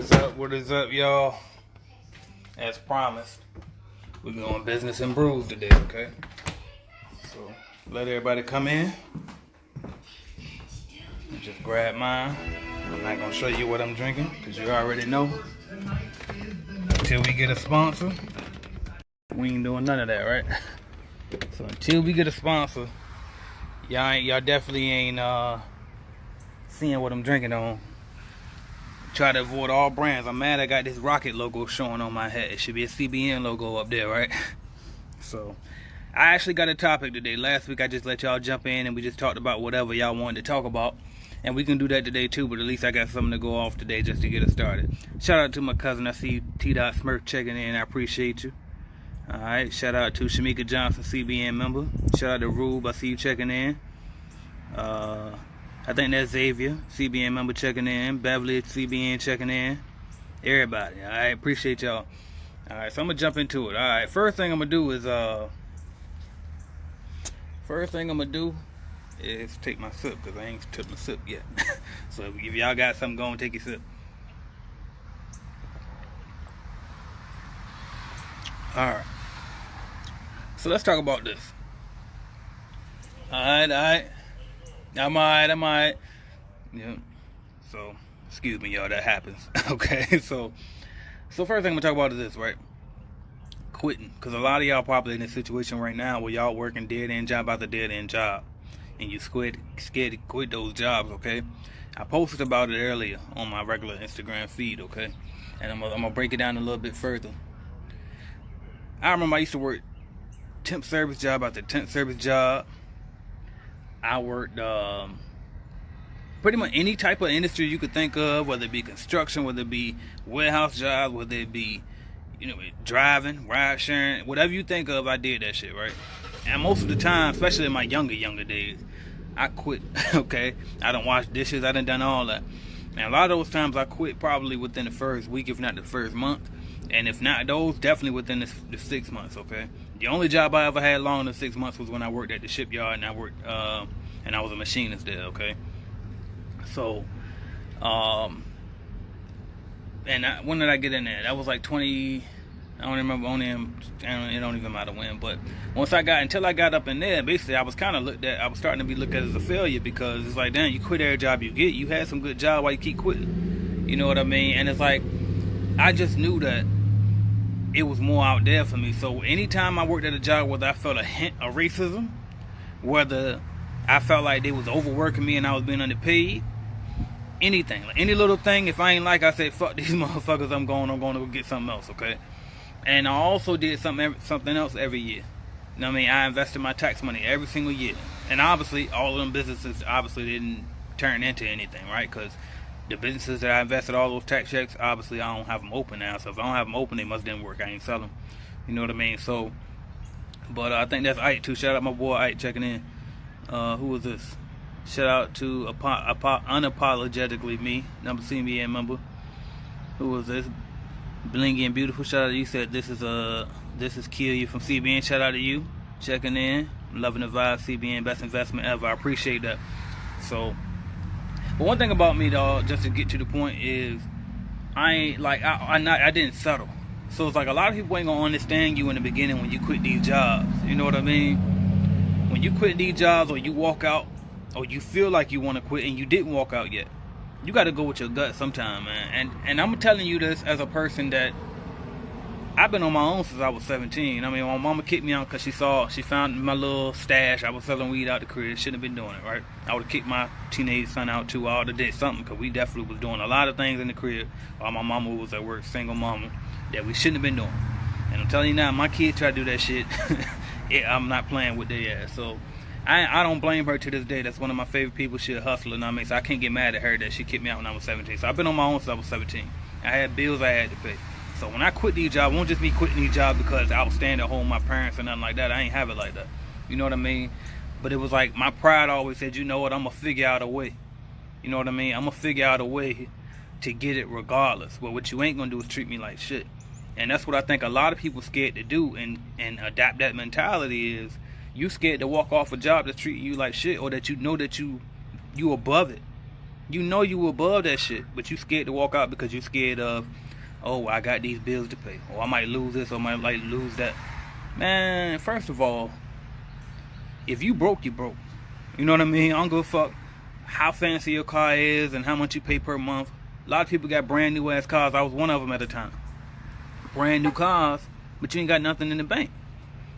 What is up, y'all? As promised, we're going business and brews today, okay? So, let everybody come in. Just grab mine. I'm not going to show you what I'm drinking, because you already know. Until we get a sponsor, we ain't doing none of that, right? So, until we get a sponsor, y'all definitely ain't seeing what I'm drinking on. Try to avoid all brands. I'm mad I got this rocket logo showing on my hat. It should be a CBN logo up there, right? So, I actually got a topic today. Last week I just let y'all jump in and we just talked about whatever y'all wanted to talk about. And we can do that today too, but at least I got something to go off today just to get us started. Shout out to my cousin. I see T-Dot Smurf checking in. I appreciate you. Alright, shout out to Shamika Johnson, CBN member. Shout out to Rube. I see you checking in. I think that's Xavier, CBN member, checking in. Beverly, CBN, checking in. Everybody, I appreciate y'all. Alright, so I'm gonna jump into it. Alright, first thing I'm gonna do is take my sip, because I ain't took my sip yet. So if y'all got something going, take your sip. Alright, so let's talk about this. Alright. I'm alright. Yeah. So, excuse me, y'all. That happens. Okay. So first thing I'm gonna talk about is this, right? Quitting, because a lot of y'all probably in this situation right now where y'all working dead end job after dead end job, and you scared to quit those jobs. Okay. I posted about it earlier on my regular Instagram feed. Okay, and I'm gonna break it down a little bit further. I remember I used to work temp service job after temp service job. I worked pretty much any type of industry you could think of, whether it be construction, whether it be warehouse jobs, whether it be, driving, ride sharing, whatever you think of, I did that shit, right? And most of the time, especially in my younger days, I quit. Okay, I done washed dishes, I done all that, and a lot of those times I quit probably within the first week, if not the first month, and if not those, definitely within the 6 months. Okay. The only job I ever had longer than 6 months was when I worked at the shipyard, and I was a machinist there. Okay, so, when did I get in there? That was like 20. I don't remember it don't even matter when. But until I got up in there, basically I was kind of I was starting to be looked at as a failure, because it's like, damn, you quit every job you get. You had some good job, why you keep quitting? You know what I mean? And it's like, I just knew that it was more out there for me. So anytime I worked at a job, whether I felt a hint of racism, whether I felt like they was overworking me and I was being underpaid, anything, like any little thing, if I ain't like, I said, fuck these motherfuckers, I'm going to go get something else. Okay. And I also did something else every year. You know what I mean? I invested my tax money every single year, and obviously all of them businesses obviously didn't turn into anything, right? Because the businesses that I invested all those tax checks, obviously I don't have them open now. So if I don't have them open, they must didn't work. I ain't sell them. You know what I mean? So, but I think that's Ike too. Shout out my boy Ike checking in. Who was this? Shout out to unapologetically me, number CBN member. Who was this? Blingy and beautiful. Shout out to you. Said this is Kill You from CBN. Shout out to you checking in. Loving the vibe. CBN, best investment ever. I appreciate that. So. But one thing about me, dog, just to get to the point, is I didn't settle. So it's like a lot of people ain't gonna understand you in the beginning when you quit these jobs. You know what I mean? When you quit these jobs, or you walk out, or you feel like you want to quit and you didn't walk out yet, you got to go with your gut sometime, man. And I'm telling you this as a person that I've been on my own since I was 17. I mean, my mama kicked me out because she found my little stash. I was selling weed out the crib. Shouldn't have been doing it, right? I would have kicked my teenage son out too. I would have did something, because we definitely was doing a lot of things in the crib while my mama was at work, single mama, that we shouldn't have been doing. And I'm telling you now, my kids try to do that shit. I'm not playing with their ass. So I don't blame her to this day. That's one of my favorite people. She a hustler, you know what I mean? So I can't get mad at her that she kicked me out when I was 17. So I've been on my own since I was 17. I had bills I had to pay. So when I quit these jobs, it won't just be quitting these jobs because I was staying at home with my parents or nothing like that. I ain't have it like that. You know what I mean? But it was like my pride always said, you know what, I'm going to figure out a way. You know what I mean? I'm going to figure out a way to get it regardless. But what you ain't going to do is treat me like shit. And that's what I think a lot of people scared to do and adapt that mentality is, you scared to walk off a job that treat you like shit, or that you know that you above it. You know you above that shit, but you scared to walk out because you scared of, oh, I got these bills to pay, or I might lose this, or I might like lose that. Man, first of all, if you broke, you broke. You know what I mean? I don't give a fuck how fancy your car is and how much you pay per month. A lot of people got brand new ass cars. I was one of them at the time. Brand new cars, but you ain't got nothing in the bank.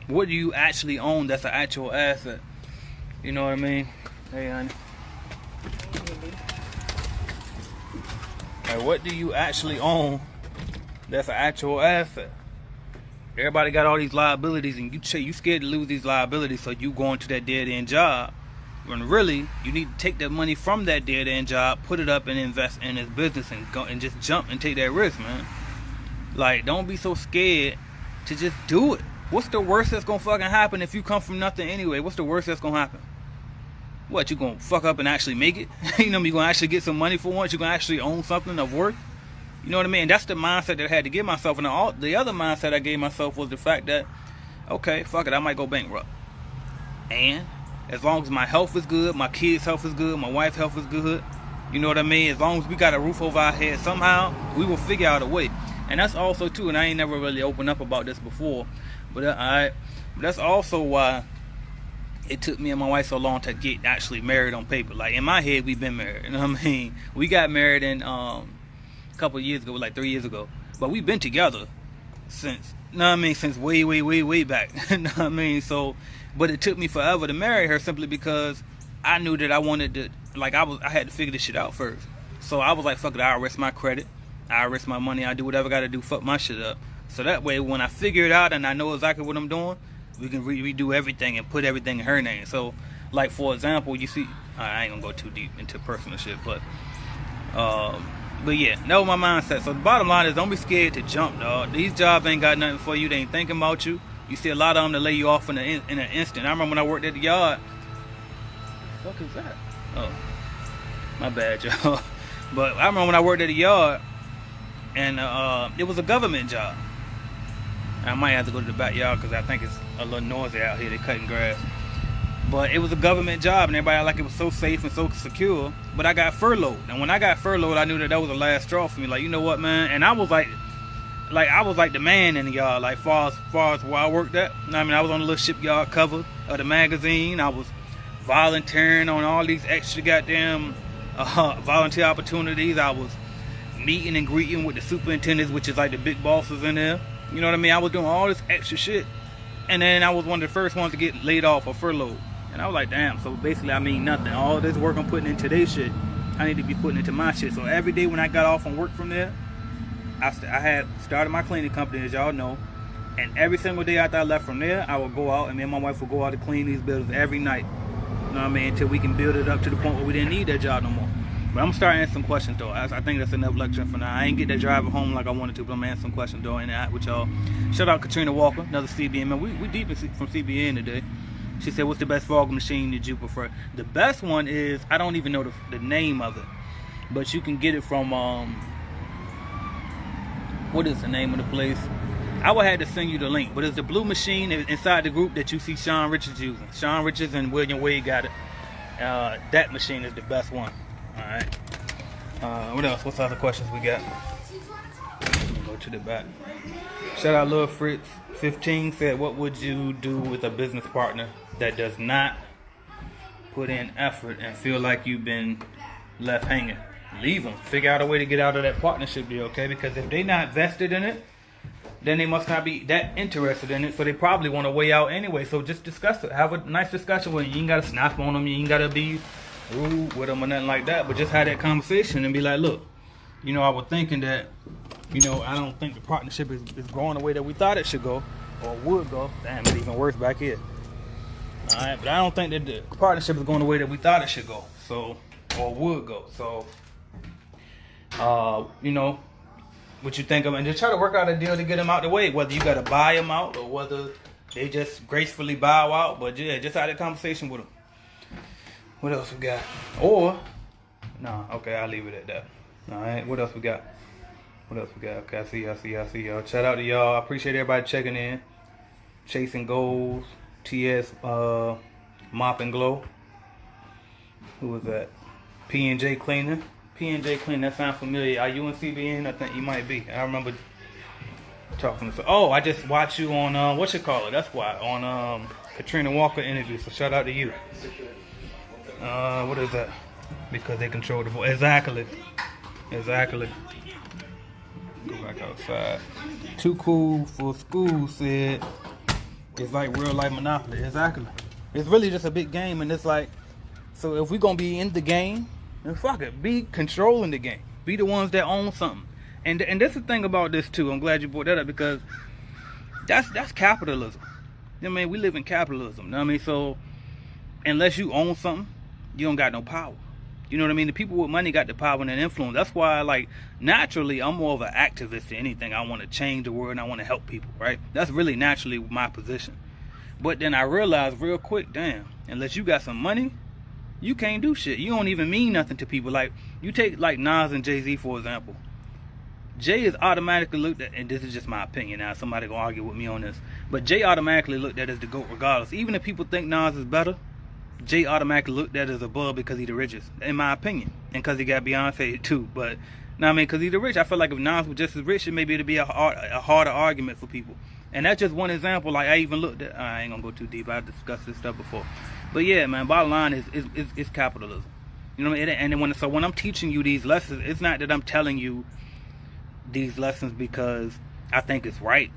What do you actually own that's an actual asset? You know what I mean? Hey, honey. Like, what do you actually own that's an actual asset? Everybody got all these liabilities, and you scared to lose these liabilities, so you go into that dead-end job. When really, you need to take that money from that dead-end job, put it up and invest in this business, and go and just jump and take that risk, man. Like, don't be so scared to just do it. What's the worst that's gonna fucking happen if you come from nothing anyway? What's the worst that's gonna happen? What, you gonna fuck up and actually make it? You know, you gonna actually get some money for once? You gonna actually own something of worth? You know what I mean? That's the mindset that I had to give myself. And the other mindset I gave myself was the fact that, okay, fuck it, I might go bankrupt. And as long as my health is good, my kids' health is good, my wife's health is good, you know what I mean? As long as we got a roof over our head, somehow we will figure out a way. And that's also too, and I ain't never really opened up about this before, but that's also why it took me and my wife so long to get actually married on paper. Like, in my head, we've been married. You know what I mean? We got married in a couple of years ago, like 3 years ago. But we've been together since, you know what I mean, since way back. You know what I mean? So, but it took me forever to marry her simply because I knew that I wanted to, like, I had to figure this shit out first. So I was like, fuck it, I'll risk my credit, I'll risk my money, I'll do whatever I gotta do, fuck my shit up. So that way, when I figure it out and I know exactly what I'm doing, we can redo everything and put everything in her name. So, like, for example, you see, I ain't gonna go too deep into personal shit, but yeah, that was my mindset. So the bottom line is, don't be scared to jump, dog. These jobs ain't got nothing for you. They ain't thinking about you. You see a lot of them that lay you off in an instant. I remember when I worked at the yard. What the fuck is that? Oh, my bad, y'all. But I remember when I worked at the yard, and it was a government job. I might have to go to the backyard because I think it's a little noisy out here. They're cutting grass. But it was a government job, and everybody like it was so safe and so secure. But I got furloughed, and when I got furloughed, I knew that was the last straw for me. Like, you know what, man? And I was like the man in the yard, like far as where I worked at. I mean, I was on the little shipyard cover of the magazine. I was volunteering on all these extra goddamn volunteer opportunities. I was meeting and greeting with the superintendents, which is like the big bosses in there. You know what I mean? I was doing all this extra shit. And then I was one of the first ones to get laid off or furloughed. And I was like, damn, so basically I mean nothing. All this work I'm putting into their shit, I need to be putting into my shit. So every day when I got off from work from there, I had started my cleaning company, as y'all know. And every single day after I left from there, I would go out, and me and my wife would go out to clean these buildings every night. You know what I mean? Until we can build it up to the point where we didn't need that job no more. But I'm starting to answer some questions, though. I think that's enough lecture for now. I ain't get that drive home like I wanted to, but I'm going to answer some questions, though, in that with y'all. Shout out Katrina Walker, another CBN. Man, we deep from CBN today. She said, what's the best fogging machine that you prefer? The best one is, I don't even know the name of it, but you can get it from, what is the name of the place? I would have to send you the link, but it's the blue machine inside the group that you see Sean Richards using. Sean Richards and William Wade got it. That machine is the best one. Alright. What else? What's other questions we got? Let me go to the back. Shout out Lil Fritz 15 said, what would you do with a business partner that does not put in effort and feel like you've been left hanging? Leave them. Figure out a way to get out of that partnership deal, okay? Because if they're not vested in it, then they must not be that interested in it, so they probably want to weigh out anyway. So just discuss it. Have a nice discussion with them. You ain't got to snap on them. You ain't got to be rude with them or nothing like that, but just have that conversation and be like, look, you know, I was thinking that, you know, I don't think the partnership is going the way that we thought it should go or would go. Damn, it's even worse back here. All right, but I don't think that the partnership is going the way that we thought it should go, so, or would go. So, you know, what you think of, and just try to work out a deal to get them out the way, whether you got to buy them out or whether they just gracefully bow out. But yeah, just have a conversation with them. What else we got? Or, no, okay, I'll leave it at that. All right, what else we got? Okay, I see y'all. Shout out to y'all. I appreciate everybody checking in. Chasing Goals, TS, Mop and Glow. Who was that? P&J Cleaner. P&J Cleaner, that sounds familiar. Are you in CBN? I think you might be. I remember talking to. Oh, I just watched you on what you call it? That's why on Katrina Walker interview. So shout out to you. What is that? Because they control the voice. Exactly. Go back outside. Too cool for school said it's like real life Monopoly. Exactly. It's really just a big game, and it's like, so if we're gonna be in the game, then fuck it. Be controlling the game. Be the ones that own something. And that's the thing about this too. I'm glad you brought that up because that's capitalism. You know what I mean? We live in capitalism. You know what I mean? So unless you own something, you don't got no power. You know what I mean? The people with money got the power and influence. That's why, like, naturally, I'm more of an activist than anything. I want to change the world and I want to help people, right? That's really naturally my position. But then I realized real quick, damn, unless you got some money, you can't do shit. You don't even mean nothing to people. Like, you take, like, Nas and Jay-Z, for example. Jay is automatically looked at, and this is just my opinion now, somebody gonna argue with me on this, but Jay automatically looked at as the GOAT regardless. Even if people think Nas is better, Jay automatically looked at as above because he the richest, in my opinion, and because he got Beyonce too. But now, I mean, because he's the rich, I feel like if Nas was just as rich, maybe it'd be a harder argument for people. And that's just one example. Like I even looked at, I ain't gonna go too deep. I discussed this stuff before, but yeah, man. Bottom line is capitalism. You know what I mean? And then when I'm teaching you these lessons, it's not that I'm telling you these lessons because I think it's right.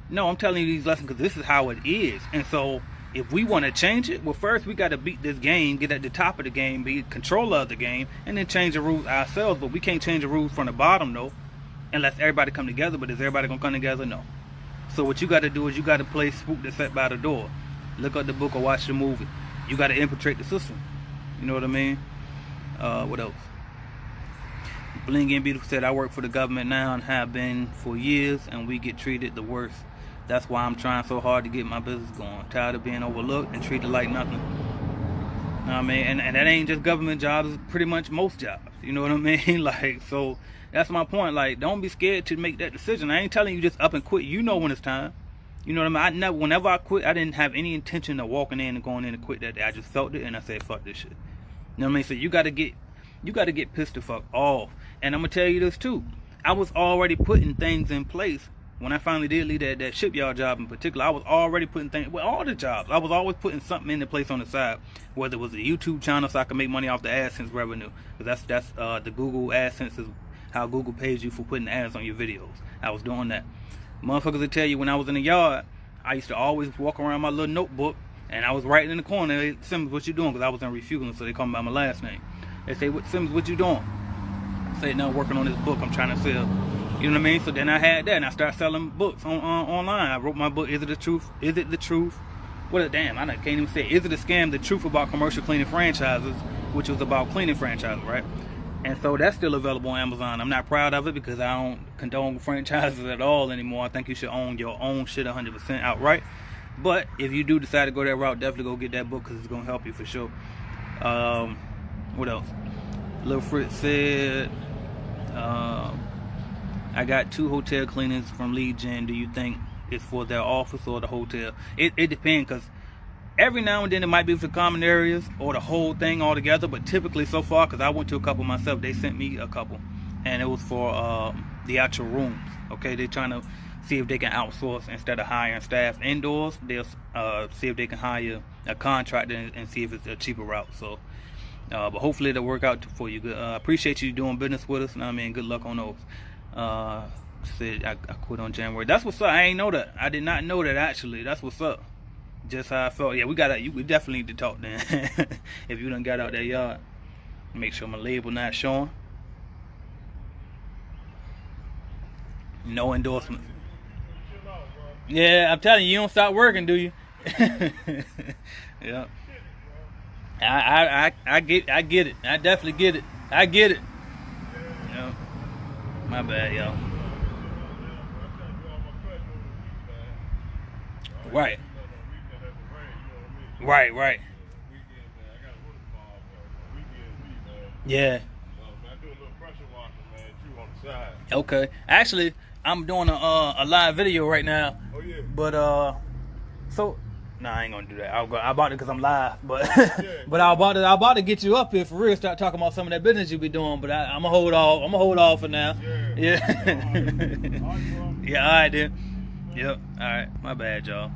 No, I'm telling you these lessons because this is how it is. And so if we want to change it, well, first we got to beat this game, get at the top of the game, be controller of the game, and then change the rules ourselves. But we can't change the rules from the bottom, though, unless everybody come together. But is everybody going to come together? No. So what you got to do is you got to play Spook the Set by the Door. Look up the book or watch the movie. You got to infiltrate the system. You know what I mean? What else? Bling and Beautiful said, I work for the government now and have been for years, and we get treated the worst. That's why I'm trying so hard to get my business going. Tired of being overlooked and treated like nothing. You know what I mean? And that ain't just government jobs, it's pretty much most jobs. You know what I mean? Like, so that's my point. Like, don't be scared to make that decision. I ain't telling you just up and quit. You know when it's time. You know what I mean? Whenever I quit, I didn't have any intention of walking in and going in and quit that day. I just felt it and I said, fuck this shit. You know what I mean? So you gotta get pissed the fuck off. And I'm gonna tell you this too. I was already putting things in place. When I finally did leave that shipyard job in particular, I was already putting things, well, all the jobs, I was always putting something into place on the side, whether it was a YouTube channel so I could make money off the AdSense revenue. Because that's the Google AdSense is how Google pays you for putting ads on your videos. I was doing that. Motherfuckers will tell you when I was in the yard, I used to always walk around my little notebook, and I was writing in the corner, hey, Simmons, what you doing? Because I was in refueling, so they call me by my last name. They say, Simmons, what you doing? I say, no, working on this book I'm trying to sell. You know what I mean? So then I had that, and I started selling books online. I wrote my book, Is It the Truth? Is It the Truth? Damn, I can't even say it. Is It a Scam? The Truth About Commercial Cleaning Franchises, which was about cleaning franchises, right? And so that's still available on Amazon. I'm not proud of it because I don't condone franchises at all anymore. I think you should own your own shit 100% outright. But if you do decide to go that route, definitely go get that book because it's going to help you for sure. What else? Lil Fritz said, I got 2 hotel cleanings from Lead Gen. Do you think it's for their office or the hotel? It depends, because every now and then it might be for common areas or the whole thing altogether. But typically so far, because I went to a couple myself, they sent me a couple. And it was for the actual rooms. Okay, they're trying to see if they can outsource instead of hiring staff indoors. They'll see if they can hire a contractor and see if it's a cheaper route. So, but hopefully it'll work out for you. Appreciate you doing business with us. And I mean, good luck on those. Said I quit on January. That's what's up. I ain't know that. I did not know that actually. That's what's up. Just how I felt. Yeah, we definitely need to talk then. If you done got out that yard, make sure my label not showing. No endorsement. Yeah, I'm telling you, you don't stop working, do you? Yeah. I get it. I definitely get it. I get it. Yeah. My bad, y'all. Right. Right. Yeah. Okay. Actually, I'm doing a live video right now. Oh yeah. But so Nah, I ain't gonna do that. I bought it because I'm live, but Yeah. but I bought to get you up here for real. Start talking about some of that business you be doing. But I'm gonna hold off. I'm gonna hold off for now. Yeah. Yeah. All right then. Yep. All right. My bad, y'all.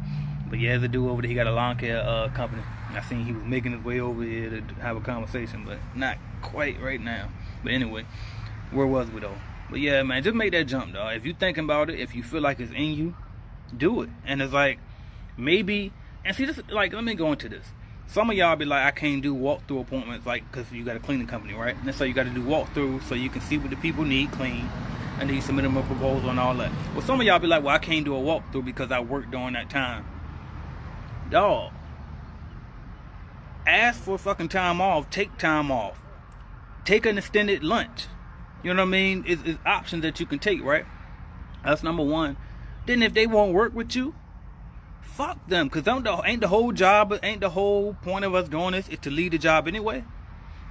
But yeah, there's a dude over there. He got a lawn care company. I seen he was making his way over here to have a conversation, but not quite right now. But anyway, where was we though? But yeah, man, just make that jump, dog. If you thinking about it, if you feel like it's in you, do it. And it's like maybe. And see, this, like, let me go into this. Some of y'all be like, I can't do walkthrough appointments, like, because you got a cleaning company, right? And so you got to do walkthrough so you can see what the people need clean, and then you submit them a proposal and all that. Well, some of y'all be like, well, I can't do a walkthrough because I work during that time. Dog, ask for fucking time off. Take time off. Take an extended lunch. You know what I mean? It's options that you can take, right? That's number one. Then if they won't work with you, fuck them, because ain't the whole job, ain't the whole point of us doing this is to lead the job anyway.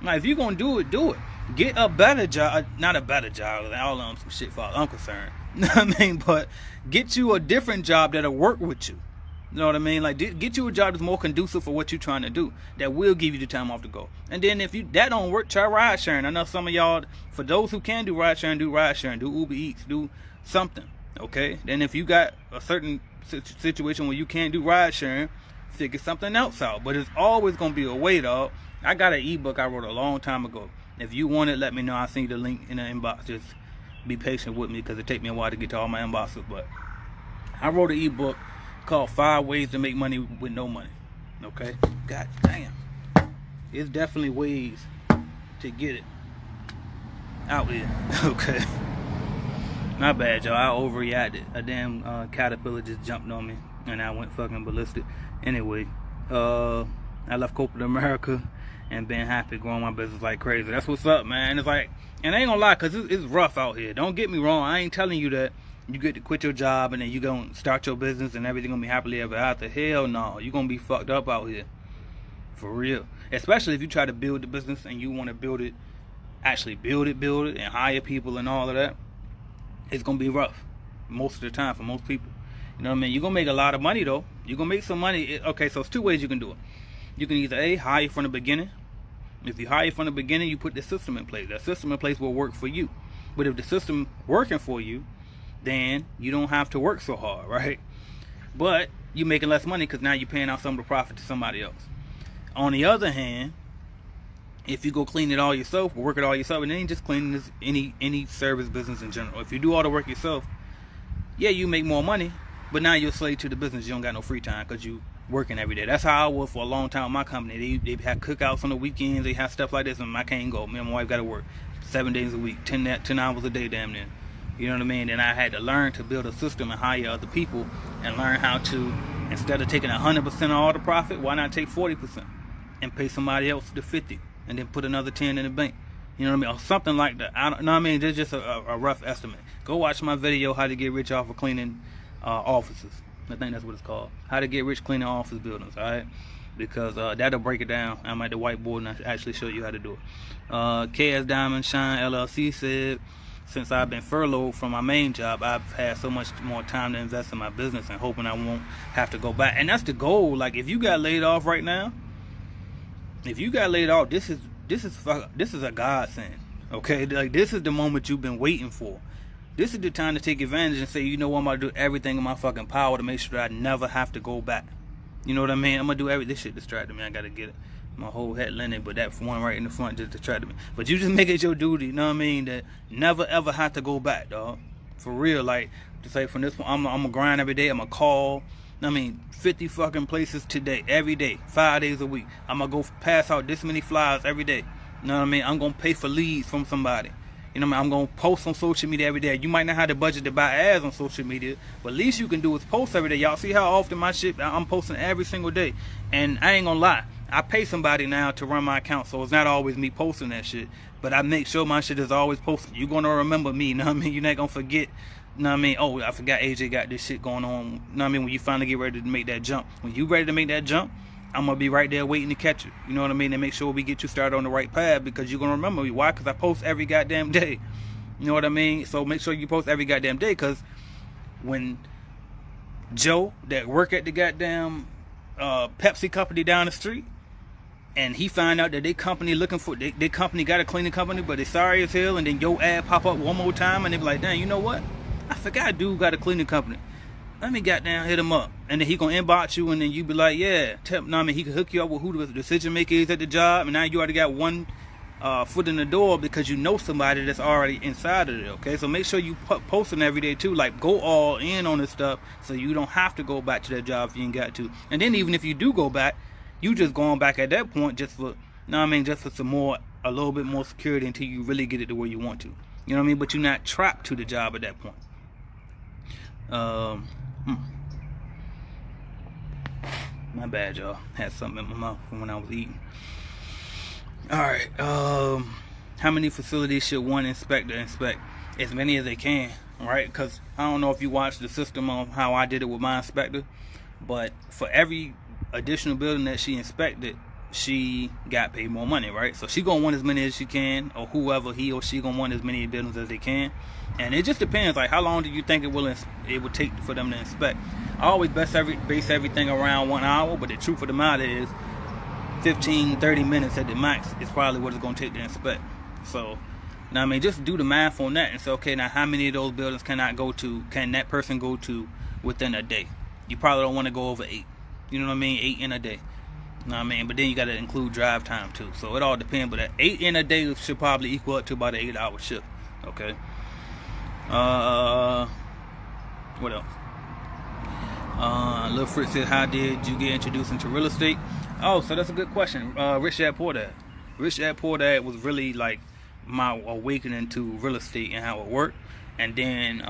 Now, if you're going to do it. Get a better job, not a better job, all of them some shit for I'm concerned. You know what I mean? But get you a different job that'll work with you. You know what I mean? Like, get you a job that's more conducive for what you're trying to do, that will give you the time off to go. And then if that don't work, try ride sharing. I know some of y'all, for those who can do ride sharing, do Uber Eats, do something, okay? Then if you got a certain situation where you can't do ride sharing, figure something else out. But it's always gonna be a way, dog. I got an ebook I wrote a long time ago. If you want it, let me know. I'll send you the link in the inbox. Just be patient with me because it takes me a while to get to all my inboxes. But I wrote an ebook called 5 Ways to Make Money with No Money. Okay? God damn. It's definitely ways to get it out there. Okay? My bad, y'all. I overreacted. A damn caterpillar just jumped on me, and I went fucking ballistic. Anyway, I left corporate America and been happy growing my business like crazy. That's what's up, man. It's like, and I ain't gonna lie, because it's rough out here. Don't get me wrong. I ain't telling you that you get to quit your job and then you gonna start your business and everything gonna be happily ever after. Hell no. You gonna be fucked up out here. For real. Especially if you try to build the business and you want to build it, actually build it, and hire people and all of that. It's gonna be rough most of the time for most people. You know what I mean? You're gonna make a lot of money though. You're gonna make some money. Okay, so it's 2 ways you can do it. You can either hire from the beginning. If you hire from the beginning, you put the system in place. That system in place will work for you. But if the system working for you, then you don't have to work so hard, right? But you're making less money because now you're paying out some of the profit to somebody else. On the other hand, if you go clean it all yourself or work it all yourself, and then just cleaning this, any service business in general, if you do all the work yourself, yeah, you make more money, but now you're a slave to the business. You don't got no free time because you working every day. That's how I was for a long time with my company. They had cookouts on the weekends. They have stuff like this, and I can't go. Me and my wife got to work 7 days a week, 10 hours a day, damn near. You know what I mean? And I had to learn to build a system and hire other people and learn how to, instead of taking 100% of all the profit, why not take 40% and pay somebody else the 50 and then put another 10 in the bank? You know what I mean? Or something like that. I don't know what I mean? There's just a rough estimate. Go watch my video, How to Get Rich Off of Cleaning Offices. I think that's what it's called. How to Get Rich Cleaning Office Buildings, alright? Because that'll break it down. I'm at the whiteboard and I actually show you how to do it. KS Diamond Shine LLC said, since I've been furloughed from my main job, I've had so much more time to invest in my business and hoping I won't have to go back. And that's the goal. Like, if you got laid off right now, this is a godsend. Okay, like, this is the moment you've been waiting for. This is the time to take advantage and say, you know what, I'm gonna do everything in my fucking power to make sure that I never have to go back. You know what I mean? I'm gonna do this shit distracted me. I gotta get it. My whole head linen, but that one right in the front just distracted me. But you just make it your duty, you know what I mean? That never ever have to go back, dog. For real, like, to say from this point, I'm gonna grind every day. I'm gonna call. I mean, 50 fucking places today, every day, 5 days a week. I'm gonna go pass out this many flyers every day. You know what I mean? I'm gonna pay for leads from somebody. You know what I mean? I'm gonna post on social media every day. You might not have the budget to buy ads on social media, but at least you can do is post every day. Y'all see how often my shit, I'm posting every single day. And I ain't gonna lie, I pay somebody now to run my account, so it's not always me posting that shit. But I make sure my shit is always posted. You're gonna remember me, you know what I mean? You're not gonna forget, you know what I mean? Oh, I forgot AJ got this shit going on. You know what I mean? When you finally get ready to make that jump. When you ready to make that jump, I'm gonna be right there waiting to catch you. You know what I mean? And make sure we get you started on the right path, because you're gonna remember me. Why? Because I post every goddamn day. You know what I mean? So make sure you post every goddamn day, because when Joe that work at the goddamn Pepsi company down the street, and he find out that they company looking for they company got a cleaning company, but they sorry as hell, and then your ad pop up one more time, and they be like, dang, you know what? I forgot dude got a cleaning company. Let me goddamn hit him up, and then he gonna inbox you, and then you be like, yeah, he can hook you up with who the decision maker is at the job, and now you already got one foot in the door because you know somebody that's already inside of it. Okay, so make sure you posting every day too, like go all in on this stuff, so you don't have to go back to that job if you ain't got to. And then even if you do go back, you just going back at that point just for, just for some more, a little bit more security until you really get it to where you want to. You know what I mean? But you're not trapped to the job at that point. My bad, y'all. Had something in my mouth from when I was eating. Alright, how many facilities should one inspector inspect? As many as they can, right? Because I don't know if you watched the system of how I did it with my inspector, but for every additional building that she inspected, she got paid more money, right? So she gonna want as many as she can, or whoever he or she gonna want as many buildings as they can. And it just depends, like how long do you think it would take for them to inspect? I always base everything around 1 hour, but the truth of the matter is 15-30 minutes at the max is probably what it's gonna take to inspect. So just do the math on that and say, okay, now how many of those buildings can that person go to within a day? You probably don't want to go over 8. You know what I mean? 8 in a day. You know what I mean? But then you got to include drive time too. So it all depends. But 8 in a day should probably equal up to about an 8-hour shift. Okay. What else? Lil Fritz said, how did you get introduced into real estate? Oh, so that's a good question. Rich Dad Poor Dad. Rich Dad Poor Dad was really like my awakening to real estate and how it worked. And then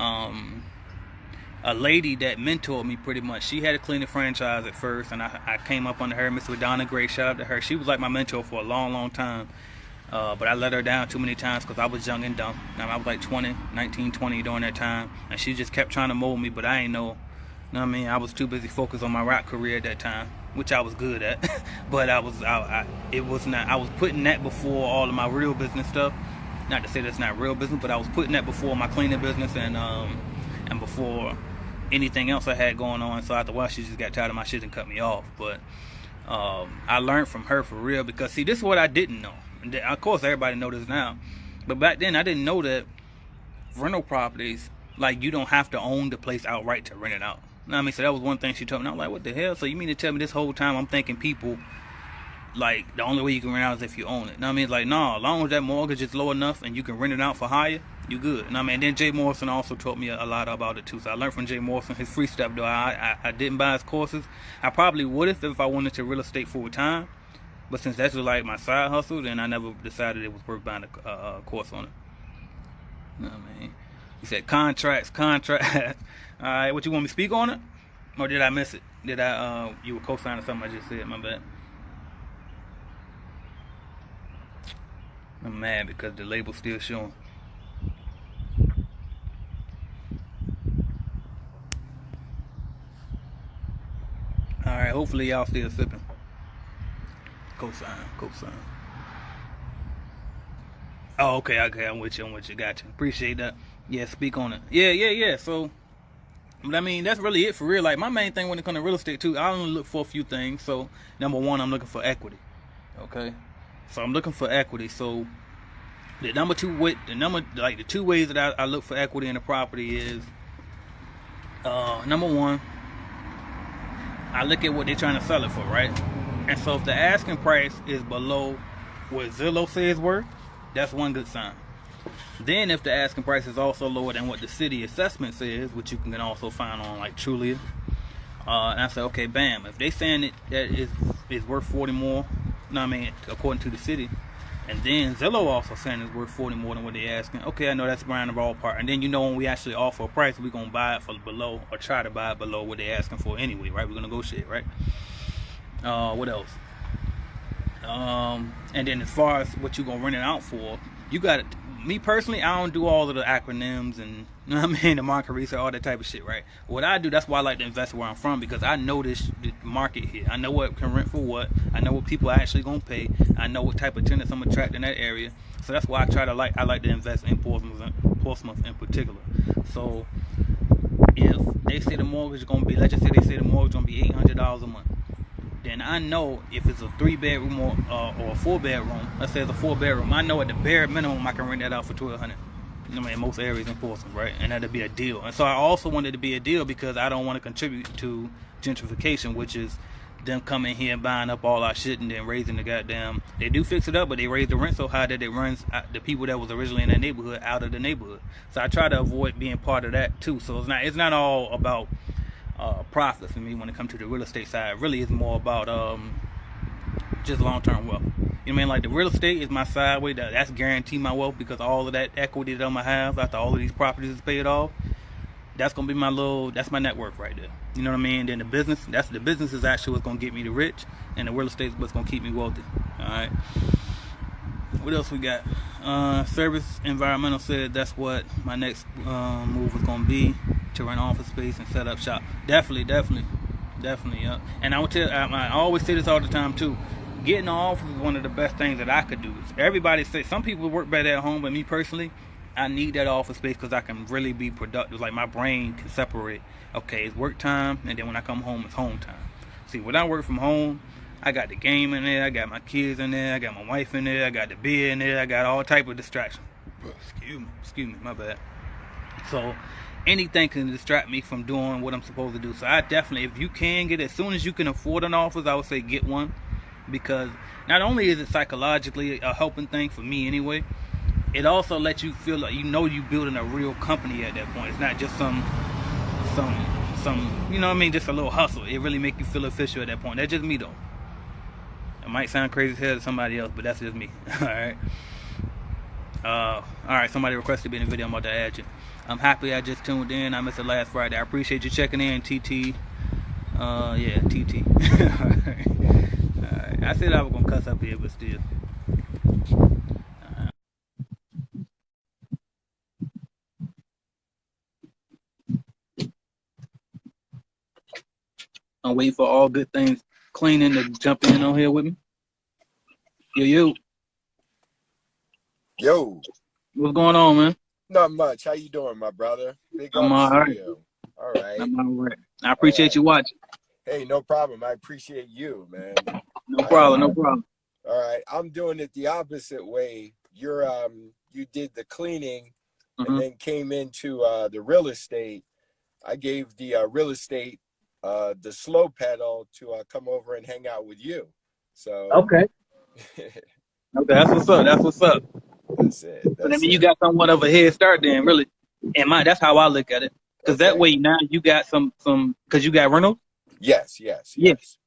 a lady that mentored me pretty much. She had a cleaning franchise at first, and I came up under her, Miss Donna Gray. Shout out to her. She was like my mentor for a long time. But I let her down too many times because I was young and dumb. I was like 19, 20 during that time, and she just kept trying to mold me, but I ain't know. You know what I mean? I was too busy focused on my rap career at that time, which I was good at. But I was putting that before all of my real business stuff. Not to say that's not real business, but I was putting that before my cleaning business and before anything else I had going on. So after a while, she just got tired of my shit and cut me off. But I learned from her for real, because see, this is what I didn't know. And of course, everybody knows this now, but back then I didn't know that rental properties, like, you don't have to own the place outright to rent it out. You know what I mean? So that was one thing she told me. I'm like, what the hell? So you mean to tell me this whole time I'm thinking people, like, the only way you can rent out is if you own it? You know what I mean? Like, no, as long as that mortgage is low enough and you can rent it out for hire, you good. You know what I mean? And then Jay Morrison also taught me a lot about it too. So I learned from Jay Morrison, his free stuff though. I didn't buy his courses. I probably would have if I went into real estate full time. But since that's like my side hustle, then I never decided it was worth buying a course on it. You know what I mean? He said contracts. Alright, what you want me to speak on it? Or did I miss it? Did you were co-signing something I just said? My bad. I'm mad because the label's still showing. Alright, hopefully y'all still sipping. Cosign. Oh, okay, I'm with you, gotcha. Appreciate that. Yeah, speak on it. Yeah. So, but I mean, that's really it for real. Like, my main thing when it comes to real estate too, I only look for a few things. So, number one, I'm looking for equity. Okay, so I'm looking for equity. So, the two ways that I look for equity in a property is, number one, I look at what they're trying to sell it for, right? And so if the asking price is below what Zillow says worth, that's one good sign. Then if the asking price is also lower than what the city assessment says, which you can also find on like Trulia, and I say, okay, bam, if they saying that is worth 40 more, you know what I mean, according to the city, and then Zillow also saying it's worth 40 more than what they're asking, okay, I know that's around the ballpark. And then when we actually offer a price, we're going to buy it for below, or try to buy it below what they're asking for anyway, right? We're going to negotiate, right? What else? And then as far as what you're gonna rent it out for, you got it. Me personally, I don't do all of the acronyms and, you know what I mean, the market research, all that type of shit, right? What I do, that's why I like to invest where I'm from, because I know the market here. I know what can rent for what. I know what people are actually gonna pay. I know what type of tenants I'm attracting in that area. So that's why I like to invest in Portsmouth in particular. So if they say the mortgage is gonna be, let's just say they say the mortgage is gonna be $800 a month. then I know if it's a 3-bedroom or a 4-bedroom. Let's say it's a 4-bedroom. I know at the bare minimum I can rent that out for $1,200. I mean, in most areas in Portsmouth, right? And that'd be a deal. And so I also wanted to be a deal because I don't want to contribute to gentrification, which is them coming here and buying up all our shit and then raising the goddamn. They do fix it up, but they raise the rent so high that it runs the people that was originally in that neighborhood out of the neighborhood. So I try to avoid being part of that too. So it's not all about profit for me when it comes to the real estate side. Really, it's more about just long-term wealth. You know what I mean? Like the real estate is my sideway. That's guaranteed my wealth because all of that equity that I'm gonna have after all of these properties is paid off. That's gonna be that's my net worth right there. You know what I mean? Then the business is actually what's gonna get me the rich, and the real estate is what's gonna keep me wealthy. All right. What else we got? Service Environmental said that's what my next move is gonna be, to rent office space and set up shop. Definitely. Yeah. And I always say this all the time too. Getting an office is one of the best things that I could do. Everybody say some people work better at home, but me personally, I need that office space because I can really be productive. Like my brain can separate. Okay, it's work time, and then when I come home, it's home time. See, when I work from home, I got the game in there, I got my kids in there, I got my wife in there, I got the beer in there, I got all type of distractions. Excuse me, my bad. So anything can distract me from doing what I'm supposed to do. So I definitely, if you can get it, as soon as you can afford an office, I would say get one. Because not only is it psychologically a helping thing for me anyway, it also lets you feel like you're building a real company at that point. It's not just some you know what I mean, just a little hustle. It really make you feel official at that point. That's just me though. It might sound crazy as hell to somebody else, but that's just me. Alright. Alright, somebody requested to be in the video. I'm about to add you. I'm happy I just tuned in. I missed it last Friday. I appreciate you checking in, TT. Yeah, TT. Alright. I said I was gonna cuss up here, but still. I'm waiting for all good things cleaning to jump in on here with me. Yo. What's going on, man? Not much. How you doing, my brother? Big I'm all right. All right. I'm all right. I appreciate you watching. Hey, no problem. I appreciate you, man. No problem. All right. I'm doing it the opposite way. You did the cleaning and then came into the real estate. I gave the real estate the slow pedal to come over and hang out with you. So okay, that's what's up. That's it. But I mean, you got somewhat of a head start then, really. And that's how I look at it. Because that way now you got some because you got rentals. Yes.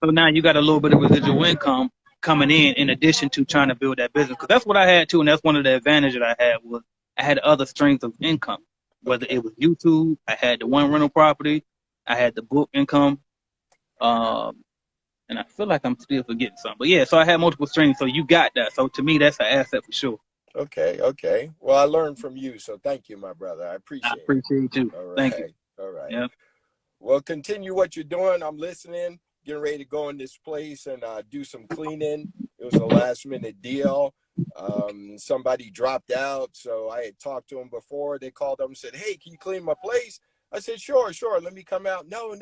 So now you got a little bit of residual income coming in addition to trying to build that business. Because that's what I had too, and that's one of the advantages that I had was I had other streams of income. Whether it was YouTube, I had the one rental property, I had the book income, and I feel like I'm still forgetting something. But yeah, so I had multiple streams. So you got that. So to me, that's an asset for sure. Okay. Well, I learned from you, so thank you, my brother. I appreciate you. All right. Thank you. All right. Yeah. Well, continue what you're doing. I'm listening. Getting ready to go in this place and do some cleaning. It was a last-minute deal. Somebody dropped out, so I had talked to them before. They called up and said, "Hey, can you clean my place?" I said, "Sure. Let me come out." No.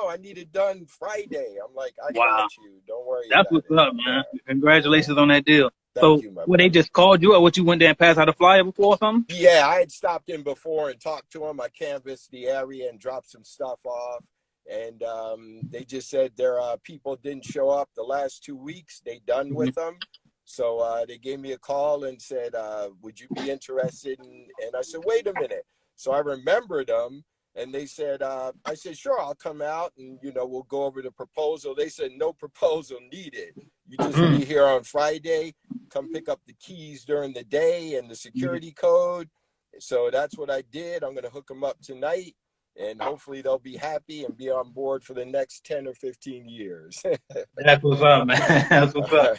I need it done Friday. I'm like, I got you. Don't worry. That's what's up, man. Congratulations on that deal. Thank you, my brother. They just called you, or what, you went there and passed out a flyer before or something? Yeah, I had stopped in before and talked to them. I canvassed the area and dropped some stuff off. And they just said their people didn't show up the last 2 weeks. They done with them. So they gave me a call and said, would you be interested? And I said, wait a minute. So I remembered them. And they said, I said, sure, I'll come out and, we'll go over the proposal. They said, no proposal needed. You just be here on Friday, come pick up the keys during the day and the security code. So that's what I did. I'm going to hook them up tonight, and hopefully they'll be happy and be on board for the next 10 or 15 years. That's what's up, man. That's what's up.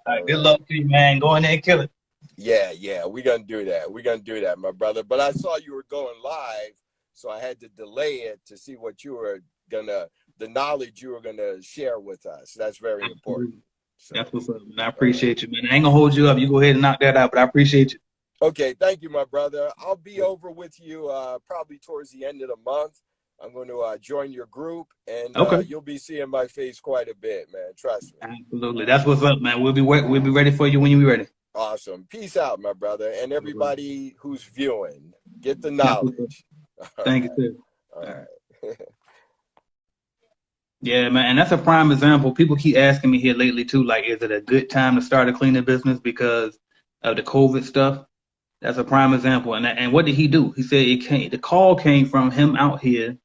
All right, good luck to you, man. Go in there and kill it. Yeah, we're going to do that. We're going to do that, my brother. But I saw you were going live, so I had to delay it to see what you were the knowledge you were going to share with us. That's very important. So, that's what's up, man. I appreciate you, man. I ain't going to hold you up. You go ahead and knock that out, but I appreciate you. Okay, thank you, my brother. I'll be over with you probably towards the end of the month. I'm going to join your group, and Okay. you'll be seeing my face quite a bit, man. Trust me. Absolutely. That's what's up, man. We'll be ready for you when you be ready. Awesome. Peace out, my brother, and All right. everybody who's viewing. Get the That's what's up. knowledge. All Thank you, right. sir. All All right. right. Yeah, man, and that's a prime example. People keep asking me here lately too, like, is it a good time to start a cleaning business because of the COVID stuff? That's a prime example. And what did he do? He said it came. The call came from him out here,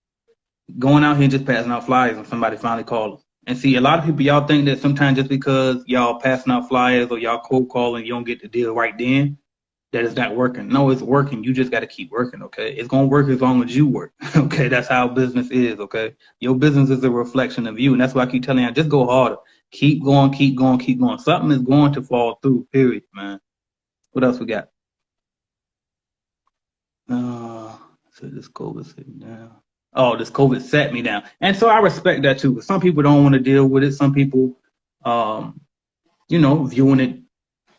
going out here and just passing out flyers, and somebody finally called him. And see, a lot of people, y'all think that sometimes just because y'all passing out flyers or y'all cold calling, you don't get the deal right then, that it's not working. No, it's working. You just got to keep working, okay? It's going to work as long as you work, okay? That's how business is, okay? Your business is a reflection of you, and that's why I keep telling you, just go harder. Keep going, keep going, keep going. Something is going to fall through, period, man. What else we got? So this COVID set me down. Oh, this COVID set me down. And so I respect that too. Some people don't want to deal with it. Some people, um, viewing it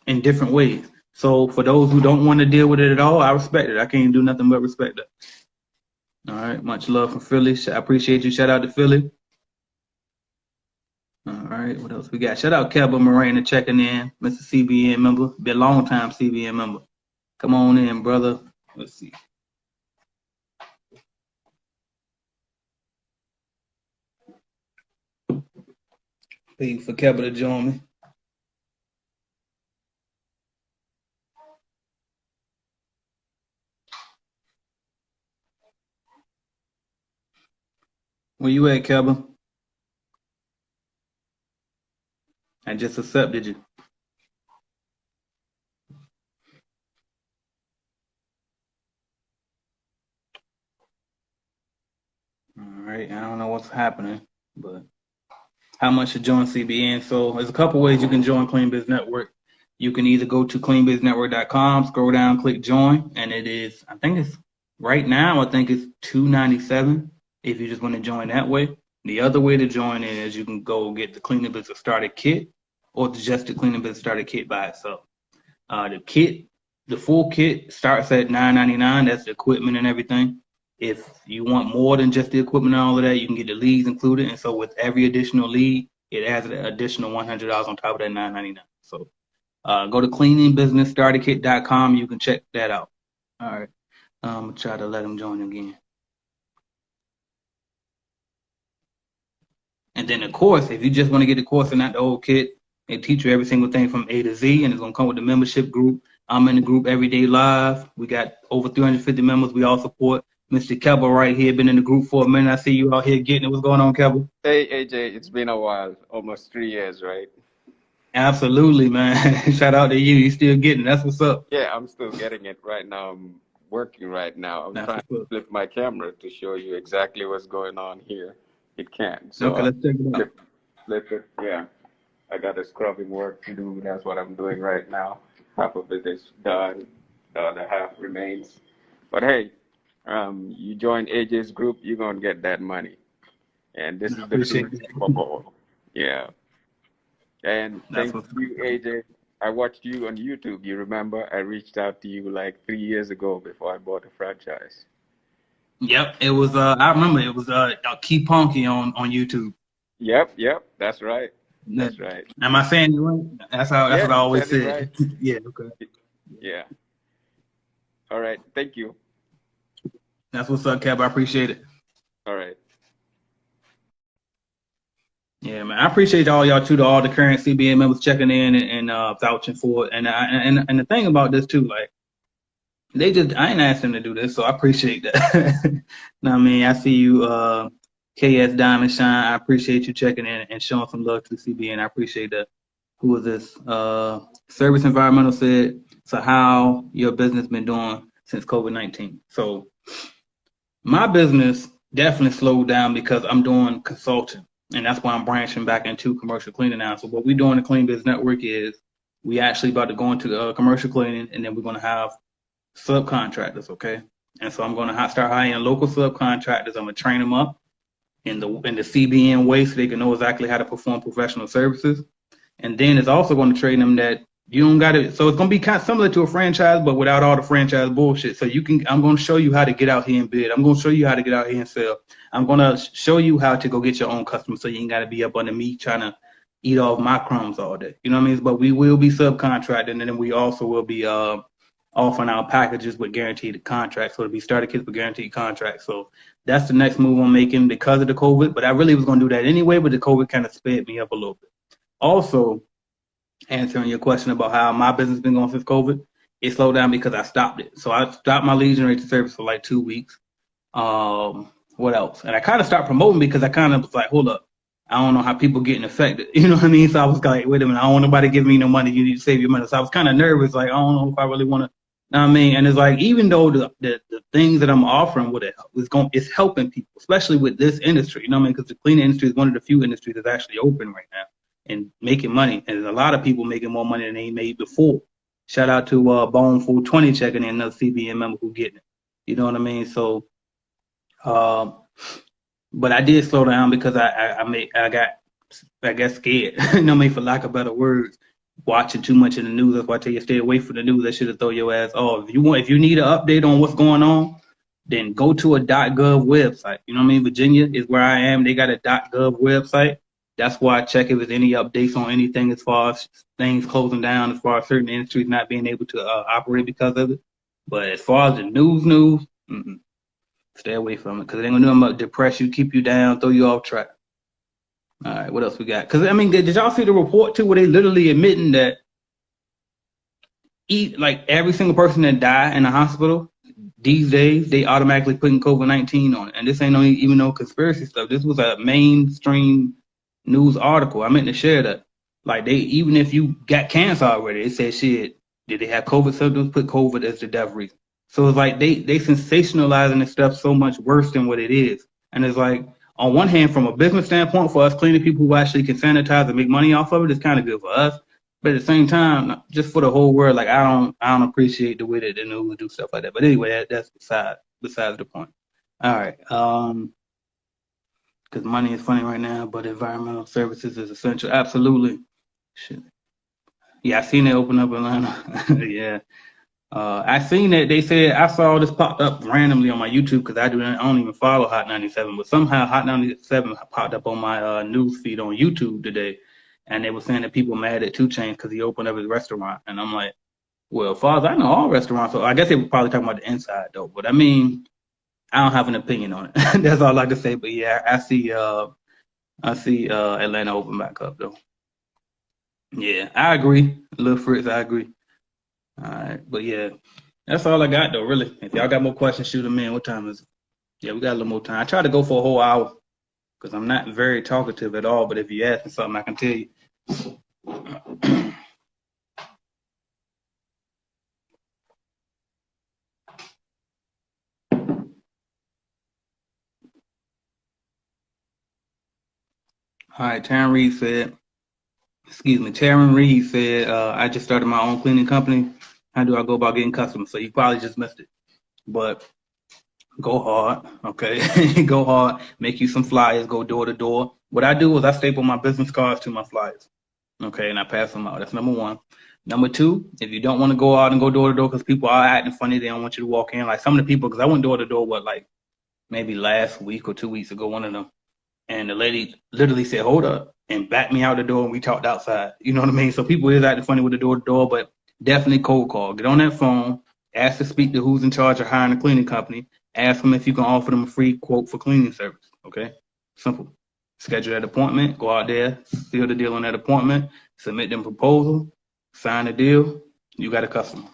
in different ways. So for those who don't want to deal with it at all, I respect it. I can't do nothing but respect it. All right. Much love from Philly. I appreciate you. Shout out to Philly. All right. What else we got? Shout out Keba Morena checking in. Mr. CBN member. Been a long time CBN member. Come on in, brother. Let's see. Waiting for Keba to join me. Where you at, Keba? I just accepted you. All right. I don't know what's happening, but how much to join CBN? So there's a couple ways you can join Clean Biz Network. You can either go to cleanbiznetwork.com, scroll down, click join, and it is, I think it's right now, I think it's $2.97 if you just want to join that way. The other way to join is you can go get the Cleaning Business Starter Kit or just the Cleaning Business Starter Kit by itself. The full kit starts at $9.99. That's the equipment and everything. If you want more than just the equipment and all of that, you can get the leads included. And so with every additional lead, it adds an additional $100 on top of that $9.99. So go to cleaningbusinessstarterkit.com. You can check that out. All right. I'm going to try to let them join again. And then, of course, if you just want to get the course and not the whole kit, they teach you every single thing from A to Z, and it's going to come with the membership group. I'm in the group every day live. We got over 350 members. We all support Mr. Keba right here. Been in the group for a minute. I see you out here getting it. What's going on, Keba? Hey, AJ, it's been a while, almost 3 years, right? Absolutely, man. Shout out to you. You still getting it. That's what's up. Yeah, I'm still getting it right now. I'm working right now. I'm That's trying what's to up. flip my camera to show you exactly what's going on here. It can't. So Okay, let's check it out. flip it. Yeah, I got a scrubbing work to do. That's what I'm doing right now. Half of it is done. The other half remains. But hey, you join AJ's group, you're going to get that money. And this I is the appreciate truth that. of all. Yeah. And That's thanks what's to you, AJ. I watched you on YouTube. You remember I reached out to you like 3 years ago before I bought a franchise. Yep, it was. I remember it was. Keep Punky on YouTube. Yep, that's right. Yeah. That's right. Am I saying it right? That's what Yeah, I you always said it right. said. Yeah. Okay. Yeah. All right. Thank you. That's what's up, Kev. I appreciate it. All right. Yeah, man. I appreciate all y'all too, to all the current CBN members checking in and vouching for it. And the thing about this too, like I ain't asked them to do this, so I appreciate that. Know what I mean? I see you, KS Diamond Shine. I appreciate you checking in and showing some love to the CBN. I appreciate that. Who was this? Service Environmental said, so how your business been doing since COVID-19? So my business definitely slowed down because I'm doing consulting, and that's why I'm branching back into commercial cleaning now. So what we do in the Clean Biz Network is we actually about to go into commercial cleaning, and then we're going to have subcontractors, okay? And so I'm going to start hiring local subcontractors. I'm going to train them up in the CBN way so they can know exactly how to perform professional services. And then it's also going to train them that You don't got to. So it's gonna be kind of similar to a franchise, but without all the franchise bullshit. So you can. I'm gonna show you how to get out here and bid. I'm gonna show you how to get out here and sell. I'm gonna show you how to go get your own customers, so you ain't gotta be up under me trying to eat off my crumbs all day. You know what I mean? But we will be subcontracting, and then we also will be offering our packages with guaranteed contracts. So it'll be starter kits with guaranteed contracts. So that's the next move I'm making because of the COVID. But I really was gonna do that anyway, but the COVID kind of sped me up a little bit. Also, answering your question about how my business been going since COVID, it slowed down because I stopped it. So I stopped my lead generation service for like 2 weeks. What else? And I kind of stopped promoting because I kind of was like, hold up, I don't know how people getting affected. You know what I mean? So I was like, wait a minute, I don't want nobody giving me no money. You need to save your money. So I was kind of nervous, like, I don't know if I really want to. Know what I mean? And it's like, even though the things that I'm offering it's helping people, especially with this industry. You know what I mean? Because the cleaning industry is one of the few industries that's actually open right now and making money. And there's a lot of people making more money than they made before. Shout out to Bone Food 20 checking in, another CBN member who getting it. You know what I mean? So, but I did slow down because I got scared. You know what I mean? For lack of better words, watching too much in the news. That's why I tell you stay away from the news. That should have throw your ass off. If you need an update on what's going on, then go to a .gov website. You know what I mean? Virginia is where I am. They got a .gov website. That's why I check if there's any updates on anything as far as things closing down, as far as certain industries not being able to operate because of it. But as far as the news, stay away from it because they're going to do them depress you, keep you down, throw you off track. All right, what else we got? Because, I mean, did y'all see the report, too, where they literally admitting that like every single person that died in the hospital these days, they automatically putting COVID-19 on it. And this ain't even no conspiracy stuff. This was a mainstream news article. I meant to share that. Like, even if you got cancer already, it said, shit, did they have COVID symptoms? Put COVID as the death reason. So it's like they sensationalizing this stuff so much worse than what it is. And it's like, on one hand, from a business standpoint, for us cleaning people who actually can sanitize and make money off of it, it's kind of good for us. But at the same time, just for the whole world, like I don't appreciate the way that the news do stuff like that. But anyway, that's besides the point. All right. Because money is funny right now, but environmental services is essential. Absolutely. Shit. Yeah, I seen it open up in Atlanta. Yeah. I seen that they said I saw this popped up randomly on my YouTube because I don't even follow Hot 97, but somehow Hot 97 popped up on my news feed on YouTube today, and they were saying that people mad at 2 Chainz because he opened up his restaurant, and I'm like, well, as far as I know, all restaurants. So I guess they were probably talking about the inside though, but I mean, I don't have an opinion on it. That's all I can say. But yeah, I see Atlanta open back up though. Yeah, I agree. Lil Fritz, I agree. All right, but yeah, that's all I got though, really. If y'all got more questions, shoot them in. What time is it? Yeah, we got a little more time. I try to go for a whole hour because I'm not very talkative at all, but if you ask me something, I can tell you. All right, Taryn Reed said, I just started my own cleaning company. How do I go about getting customers? So you probably just missed it. But go hard, okay? Go hard, make you some flyers, go door to door. What I do is I staple my business cards to my flyers, okay? And I pass them out. That's number one. Number two, if you don't want to go out and go door to door because people are acting funny, they don't want you to walk in. Like some of the people, because I went door to door, maybe last week or 2 weeks ago, one of them. And the lady literally said, hold up, and backed me out the door, and we talked outside. You know what I mean? So people is acting funny with the door to door, but definitely cold call. Get on that phone, ask to speak to who's in charge of hiring a cleaning company, ask them if you can offer them a free quote for cleaning service, okay? Simple. Schedule that appointment, go out there, seal the deal on that appointment, submit them proposal, sign the deal, you got a customer.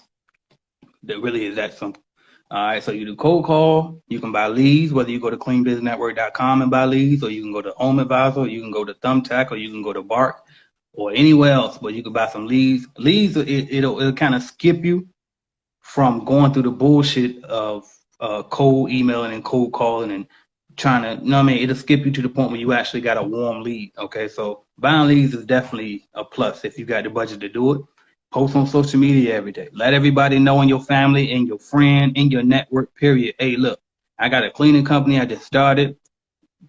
That really is that simple. All right, so you do cold call, you can buy leads, whether you go to cleanbusinessnetwork.com and buy leads, or you can go to Home Advisor, or you can go to Thumbtack, or you can go to Bark, or anywhere else, but you can buy some leads. Leads, it'll kind of skip you from going through the bullshit of cold emailing and cold calling and trying to, you know what I mean? It'll skip you to the point where you actually got a warm lead, okay? So buying leads is definitely a plus if you got the budget to do it. Post on social media every day. Let everybody know in your family and your friend in your network, period. Hey, look, I got a cleaning company I just started.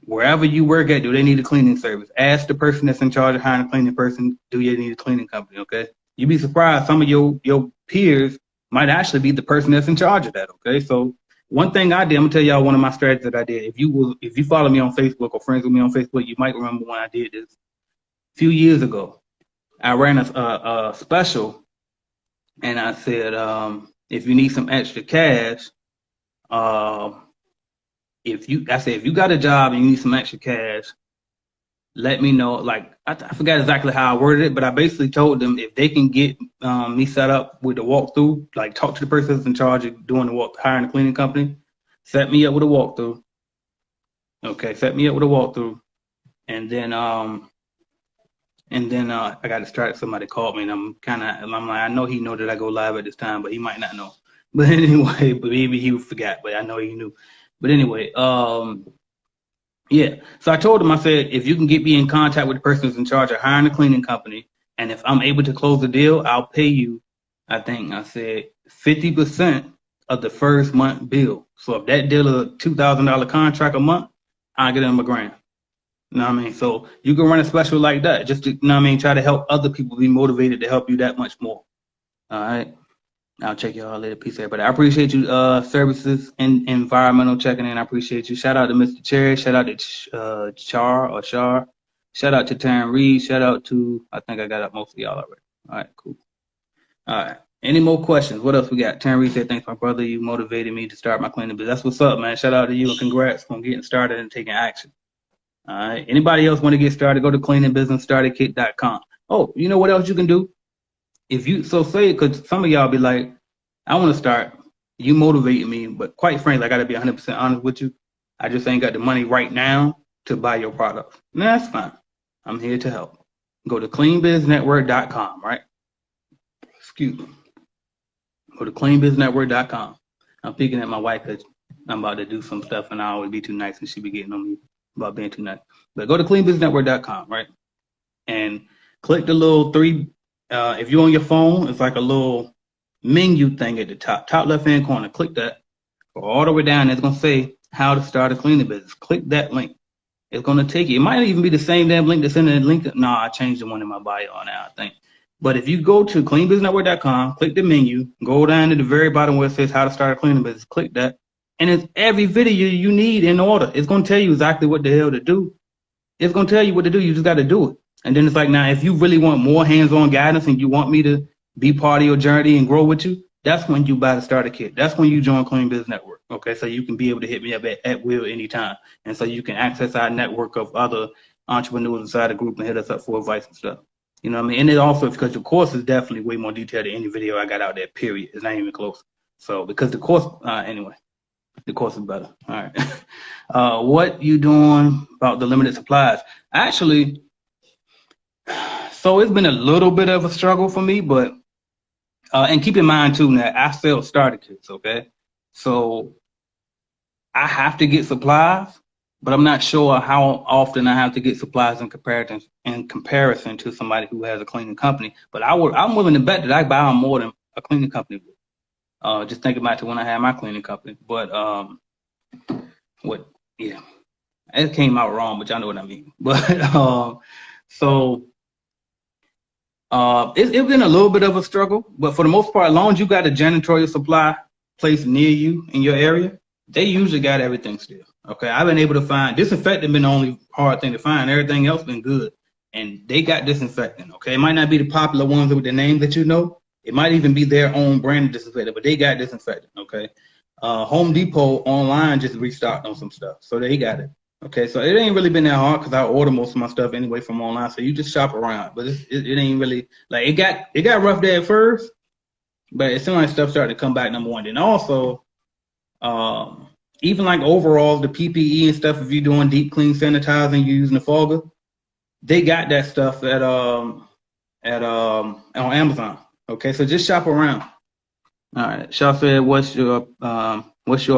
Wherever you work at, do they need a cleaning service? Ask the person that's in charge of hiring a cleaning person, do you need a cleaning company, okay? you'd be surprised. Some of your peers might actually be the person that's in charge of that. Okay, so one thing I did, I'm gonna tell y'all one of my strategies that I did. If you follow me on Facebook or friends with me on Facebook, you might remember when I did this a few years ago. I ran a special, and I said, if you need some extra cash, if you got a job and you need some extra cash, let me know. Like I forgot exactly how I worded it, but I basically told them if they can get me set up with the walkthrough, like talk to the person that's in charge of doing the hiring the cleaning company, set me up with a walkthrough. Okay, set me up with a walkthrough, and then I got distracted. Somebody called me, and I'm like, I know he know that I go live at this time, but he might not know. But anyway, but maybe he forgot, but I know he knew. But anyway, yeah. So I told him, I said, if you can get me in contact with the person who's in charge of hiring the cleaning company, and if I'm able to close the deal, I'll pay you, I said 50% of the first month bill. So if that deal is a $2,000 contract a month, I'll get them $1,000. You know what I mean? So you can run a special like that, just to, you know what I mean, try to help other people be motivated to help you that much more. All right. I'll check y'all later. Peace, everybody. I appreciate you, services and environmental checking in. I appreciate you. Shout out to Mr. Cherry. Shout out to Char. Shout out to Taryn Reed. Shout out to, I think I got up most of y'all already. All right, cool. All right. Any more questions? What else we got? Taryn Reed said, thanks, my brother. You motivated me to start my cleaning business. That's what's up, man. Shout out to you and congrats on getting started and taking action. All right. Anybody else want to get started? Go to cleaningbusinessstarterkit.com. Oh, you know what else you can do? If you say, because some of y'all be like, I want to start. You motivated me, but quite frankly, I got to be 100% honest with you. I just ain't got the money right now to buy your product. No, that's fine. I'm here to help. Go to cleanbiznetwork.com, right? Excuse me. Go to cleanbiznetwork.com. I'm peeking at my wife because I'm about to do some stuff and I always be too nice and she be getting on me about being too nice. But go to cleanbiznetwork.com, right? And click the little three. If you're on your phone, it's like a little menu thing at the top left-hand corner. Click that. Go all the way down. It's going to say how to start a cleaning business. Click that link. It's going to take you. It might even be the same damn link that's in the link. No, I changed the one in my bio now, I think. But if you go to cleanbusinessnetwork.com, click the menu, go down to the very bottom where it says how to start a cleaning business, click that. And it's every video you need in order. It's going to tell you exactly what the hell to do. It's going to tell you what to do. You just got to do it. And then it's like, now, if you really want more hands-on guidance and you want me to be part of your journey and grow with you, that's when you buy the starter kit. That's when you join Clean Business Network. Okay, so you can be able to hit me up at will anytime. And so you can access our network of other entrepreneurs inside the group and hit us up for advice and stuff. You know what I mean? And it also, because the course is definitely way more detailed than any video I got out there, period. It's not even close. So because the course, anyway, the course is better. All right. What you doing about the limited supplies? Actually, so it's been a little bit of a struggle for me, but and keep in mind too that I sell starter kits, okay? So I have to get supplies, but I'm not sure how often I have to get supplies in comparison to somebody who has a cleaning company. But I'm willing to bet that I buy them more than a cleaning company would. Just think about it when I had my cleaning company. But yeah, it came out wrong, but y'all know what I mean. But so. It's been a little bit of a struggle, but for the most part, as long as you got a janitorial supply place near you in your area, they usually got everything still. Okay, I've been able to find disinfectant. Been the only hard thing to find. Everything else been good, and they got disinfectant. Okay, it might not be the popular ones with the names that you know. It might even be their own brand of disinfectant, but they got disinfectant. Okay, Home Depot online just restocked on some stuff, so they got it. Okay, so it ain't really been that hard because I order most of my stuff anyway from online. So you just shop around, but it ain't really like it got rough there at first, but it seemed like stuff started to come back. Number one, and also, even like overalls, the PPE and stuff. If you're doing deep clean sanitizing, you're using the fogger, they got that stuff on Amazon. Okay, so just shop around. All right, Shaw said, what's your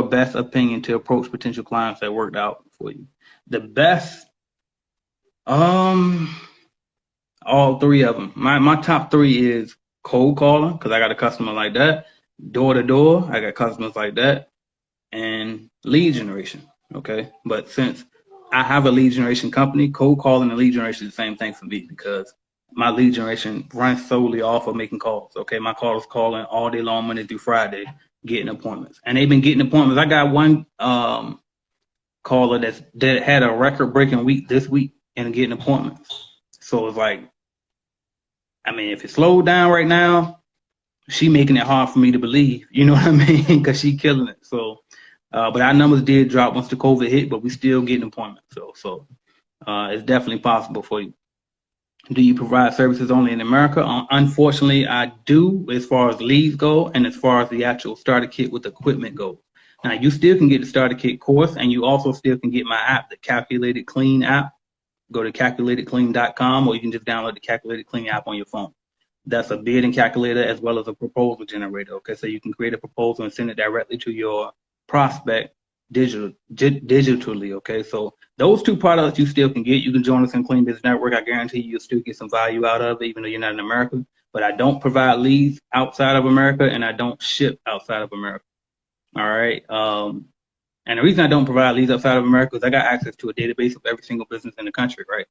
best opinion to approach potential clients that worked out for you? The best, all three of them. My top three is cold calling, because I got a customer like that. Door to door, I got customers like that. And lead generation, okay? But since I have a lead generation company, cold calling and lead generation is the same thing for me, because my lead generation runs solely off of making calls. Okay, my callers calling all day long, Monday through Friday, getting appointments, and they've been getting appointments. I got one caller that had a record-breaking week this week and getting appointments. So it's like, I mean, if it slowed down right now, she making it hard for me to believe. You know what I mean? Because she killing it. So, but our numbers did drop once the COVID hit, but we still getting appointments. So it's definitely possible for you. Do you provide services only in America? Unfortunately, I do, as far as leads go, and as far as the actual starter kit with equipment goes. Now, you still can get the starter kit course, and you also still can get my app, the Calculated Clean app. Go to calculatedclean.com, or you can just download the Calculated Clean app on your phone. That's a bidding calculator as well as a proposal generator. Okay, so you can create a proposal and send it directly to your prospect digitally. Okay, so those two products you still can get. You can join us in Clean Business Network. I guarantee you'll still get some value out of it, even though you're not in America. But I don't provide leads outside of America, and I don't ship outside of America. All right. And the reason I don't provide leads outside of America is I got access to a database of every single business in the country, right?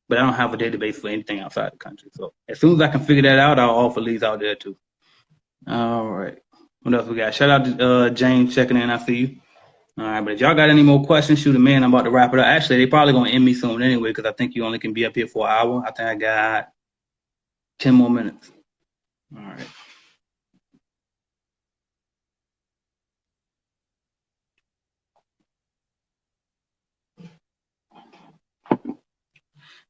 But I don't have a database for anything outside the country. So as soon as I can figure that out, I'll offer leads out there too. All right. What else we got? Shout out to James checking in. I see you. All right. But if y'all got any more questions, shoot them in. I'm about to wrap it up. Actually, they probably going to end me soon anyway, because I think you only can be up here for an hour. I think I got 10 more minutes. All right.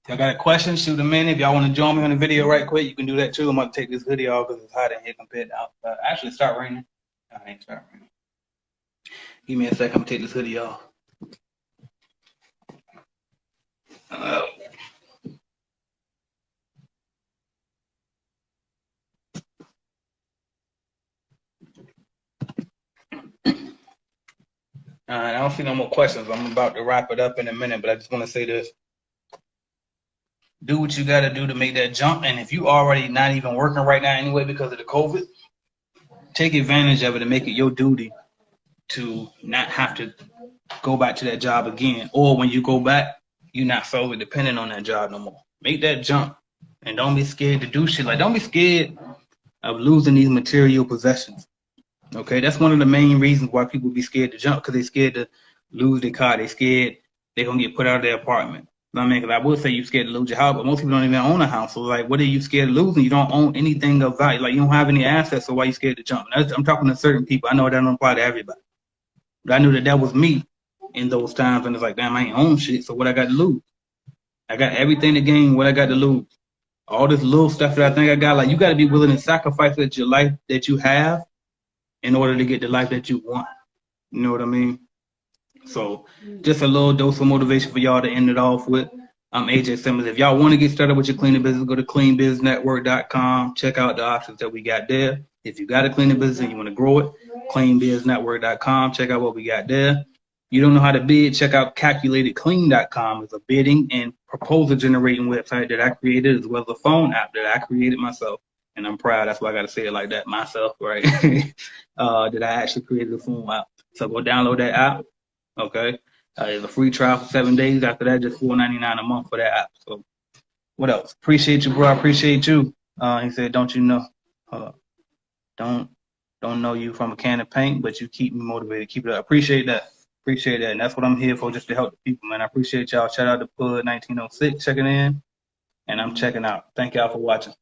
If y'all got a question, shoot them in. If y'all want to join me on the video right quick, you can do that too. I'm going to take this video off because it's hot in here compared to outside. Actually, start raining. I ain't start raining. Give me a second. I'm going to take this hoodie off. All right, I don't see no more questions. I'm about to wrap it up in a minute, but I just want to say this. Do what you got to do to make that jump. And if you already not even working right now anyway because of the COVID, take advantage of it and make it your duty to not have to go back to that job again. Or when you go back, you're not solely dependent on that job no more. Make that jump. And don't be scared to do shit. Like, don't be scared of losing these material possessions. Okay, that's one of the main reasons why people be scared to jump, because they're scared to lose their car. They're scared they're going to get put out of their apartment. You know what I mean? Because I would say you're scared to lose your house, but most people don't even own a house. So, like, what are you scared of losing? You don't own anything of value. Like, you don't have any assets, so why are you scared to jump? I'm talking to certain people. I know that don't apply to everybody. But I knew that was me in those times, and it's like, damn, I ain't own shit, so what I got to lose? I got everything to gain, what I got to lose? All this little stuff that I think I got, like, you got to be willing to sacrifice that your life that you have in order to get the life that you want. You know what I mean? So just a little dose of motivation for y'all to end it off with. I'm AJ Simmons. If y'all want to get started with your cleaning business, go to cleanbiznetwork.com. Check out the options that we got there. If you got a cleaning business and you want to grow it, cleanbiznetwork.com. Check out what we got there. You don't know how to bid, check out calculatedclean.com. It's a bidding and proposal generating website that I created, as well as a phone app that I created myself. And I'm proud. That's why I got to say it like that myself, right? That I actually created a phone app. So go download that app. Okay. It's a free trial for 7 days. After that, just $4.99 a month for that app. So what else? Appreciate you, bro. I appreciate you. He said, don't you know? Don't know you from a can of paint, but you keep me motivated. Keep it up. Appreciate that. Appreciate that. And that's what I'm here for, just to help the people, man. I appreciate y'all. Shout out to Pud 1906 checking in. And I'm checking out. Thank y'all for watching.